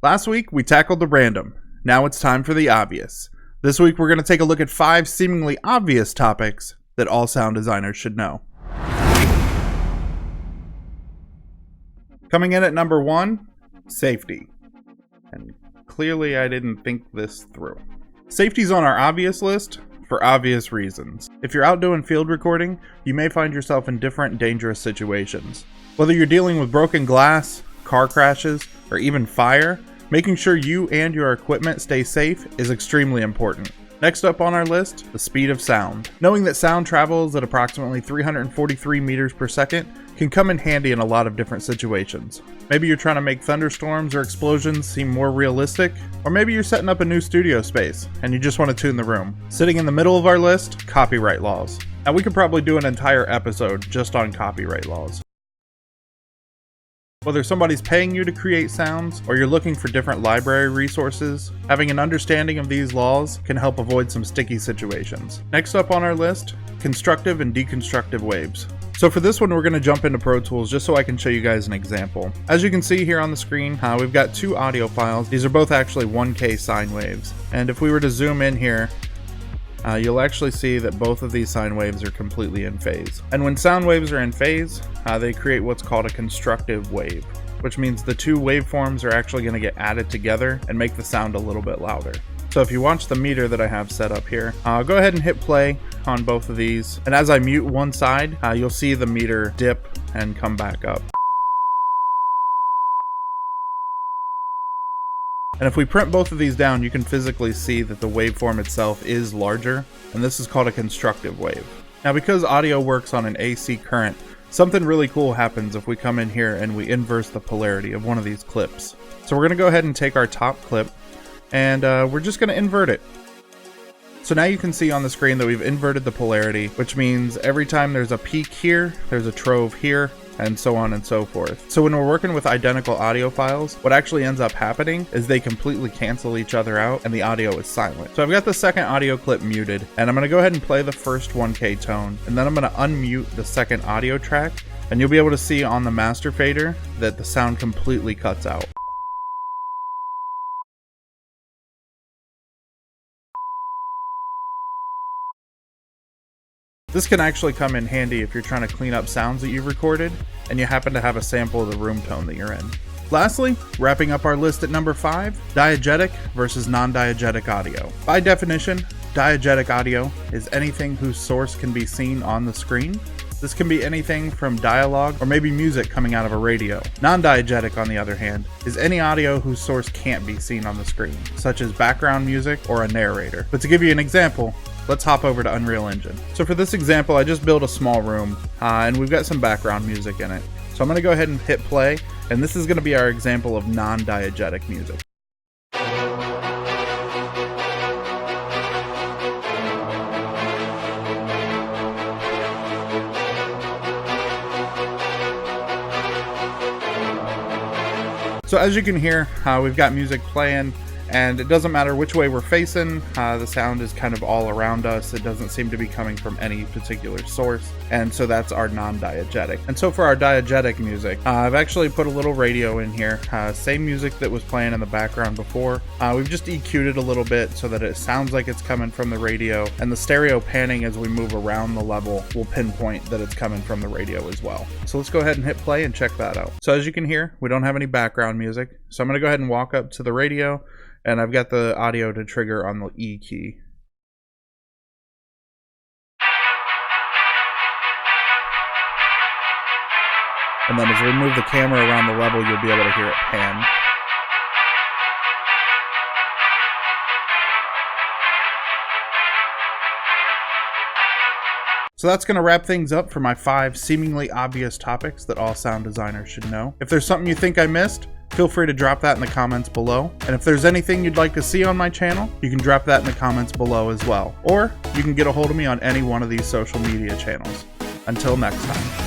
Last week, we tackled the random. Now it's time for the obvious. This week, we're going to take a look at 5 seemingly obvious topics that all sound designers should know. Coming in at number 1, safety. And clearly, I didn't think this through. Safety's on our obvious list for obvious reasons. If you're out doing field recording, you may find yourself in different dangerous situations. Whether you're dealing with broken glass, car crashes, or even fire, making sure you and your equipment stay safe is extremely important. Next up on our list, the speed of sound. Knowing that sound travels at approximately 343 meters per second can come in handy in a lot of different situations. Maybe you're trying to make thunderstorms or explosions seem more realistic, or maybe you're setting up a new studio space and you just want to tune the room. Sitting in the middle of our list, copyright laws. Now we could probably do an entire episode just on copyright laws. Whether somebody's paying you to create sounds or you're looking for different library resources, having an understanding of these laws can help avoid some sticky situations. Next up on our list, constructive and deconstructive waves. So for this one, we're going to jump into Pro Tools just so I can show you guys an example. As you can see here on the screen, we've got 2 audio files. These are both actually 1K sine waves. And if we were to zoom in here, you'll actually see that both of these sine waves are completely in phase. And when sound waves are in phase, they create what's called a constructive wave, which means the 2 waveforms are actually going to get added together and make the sound a little bit louder. So if you watch the meter that I have set up here, I'll go ahead and hit play on both of these. And as I mute one side, you'll see the meter dip and come back up. And if we print both of these down, you can physically see that the waveform itself is larger, and this is called a constructive wave. Now because audio works on an AC current, something really cool happens if we come in here and we inverse the polarity of one of these clips. So we're going to go ahead and take our top clip, and we're just going to invert it. So now you can see on the screen that we've inverted the polarity, which means every time there's a peak here, there's a trove here, and so on and so forth. So when we're working with identical audio files, what actually ends up happening is they completely cancel each other out and the audio is silent. So I've got the second audio clip muted, and I'm going to go ahead and play the first 1K tone, and then I'm going to unmute the second audio track, and you'll be able to see on the master fader that the sound completely cuts out. This can actually come in handy if you're trying to clean up sounds that you've recorded and you happen to have a sample of the room tone that you're in. Lastly, wrapping up our list at number 5, diegetic versus non-diegetic audio. By definition, diegetic audio is anything whose source can be seen on the screen. This can be anything from dialogue or maybe music coming out of a radio. Non-diegetic, on the other hand, is any audio whose source can't be seen on the screen, such as background music or a narrator. But to give you an example, let's hop over to Unreal Engine. So for this example, I just built a small room, and we've got some background music in it. So I'm going to go ahead and hit play, and this is going to be our example of non-diegetic music. So as you can hear, we've got music playing, and it doesn't matter which way we're facing, the sound is kind of all around us. It doesn't seem to be coming from any particular source, and so that's our non-diegetic. And so for our diegetic music, I've actually put a little radio in here, same music that was playing in the background before. We've just EQ'd it a little bit so that it sounds like it's coming from the radio, and the stereo panning as we move around the level will pinpoint that it's coming from the radio as well. So let's go ahead and hit play and check that out. So as you can hear, we don't have any background music, so I'm going to go ahead and walk up to the radio, and I've got the audio to trigger on the E key. And then as we move the camera around the level, you'll be able to hear it pan. So that's going to wrap things up for my 5 seemingly obvious topics that all sound designers should know. If there's something you think I missed, feel free to drop that in the comments below. And if there's anything you'd like to see on my channel, you can drop that in the comments below as well. Or you can get a hold of me on any one of these social media channels. Until next time.